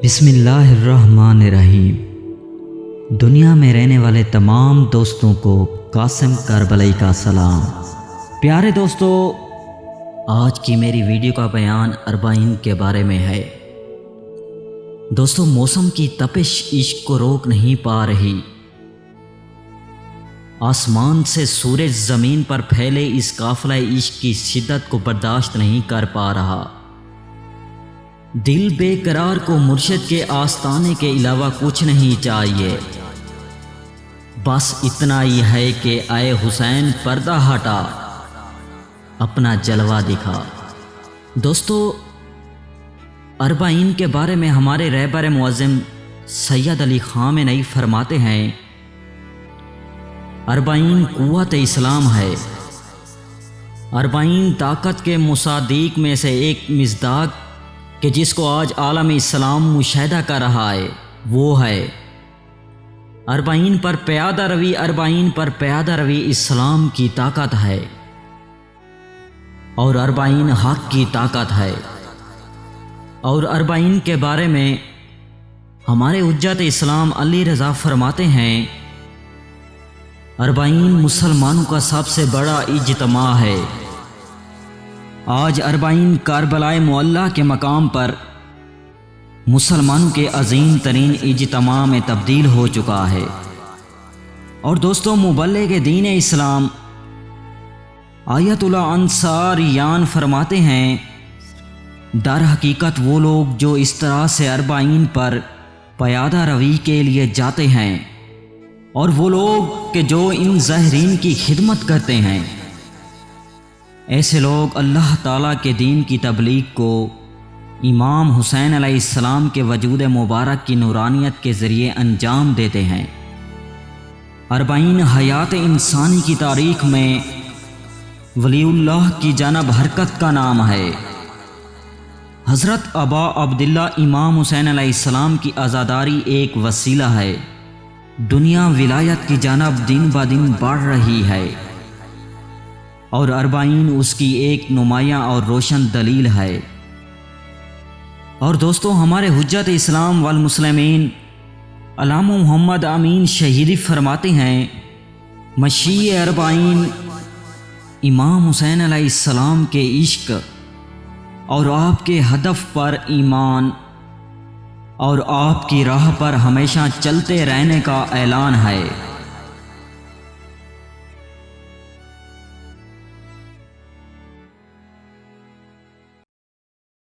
بسم اللہ الرحمن الرحیم۔ دنیا میں رہنے والے تمام دوستوں کو قاسم کربلائی کا سلام۔ پیارے دوستو، آج کی میری ویڈیو کا بیان اربعین کے بارے میں ہے۔ دوستو، موسم کی تپش عشق کو روک نہیں پا رہی۔ آسمان سے سورج زمین پر پھیلے اس قافلہ عشق کی شدت کو برداشت نہیں کر پا رہا۔ دل بے قرار کو مرشد کے آستانے کے علاوہ کچھ نہیں چاہیے، بس اتنا ہی ہے کہ اے حسین پردہ ہٹا، اپنا جلوہ دکھا۔ دوستو، اربعین کے بارے میں ہمارے رہبر معظم سید علی خامنئی فرماتے ہیں، اربعین قوت اسلام ہے۔ اربعین طاقت کے مصادیق میں سے ایک مصداق کہ جس کو آج عالم اسلام مشاہدہ کر رہا ہے وہ ہے اربعین پر پیادہ روی۔ اربعین پر پیادہ روی اسلام کی طاقت ہے اور اربعین حق کی طاقت ہے۔ اور اربعین کے بارے میں ہمارے حجت اسلام علی رضا فرماتے ہیں، اربعین مسلمانوں کا سب سے بڑا اجتماع ہے۔ آج اربعین کربلائے معلیٰ کے مقام پر مسلمانوں کے عظیم ترین اجتماع میں تبدیل ہو چکا ہے۔ اور دوستو، مبلغ دین اسلام آیت اللہ انصاریان فرماتے ہیں، در حقیقت وہ لوگ جو اس طرح سے اربعین پر پیادہ روی کے لیے جاتے ہیں، اور وہ لوگ کہ جو ان زاہرین کی خدمت کرتے ہیں، ایسے لوگ اللہ تعالیٰ کے دین کی تبلیغ کو امام حسین علیہ السلام کے وجود مبارک کی نورانیت کے ذریعے انجام دیتے ہیں۔ اربعین حیات انسانی کی تاریخ میں ولی اللہ کی جانب حرکت کا نام ہے۔ حضرت ابا عبداللہ امام حسین علیہ السلام کی عزاداری ایک وسیلہ ہے۔ دنیا ولایت کی جانب دن بدن بڑھ رہی ہے اور اربعین اس کی ایک نمایاں اور روشن دلیل ہے۔ اور دوستو، ہمارے حجت اسلام والمسلمین علامہ محمد امین شہیدی فرماتے ہیں، مشیع اربعین امام حسین علیہ السلام کے عشق اور آپ کے ہدف پر ایمان اور آپ کی راہ پر ہمیشہ چلتے رہنے کا اعلان ہے۔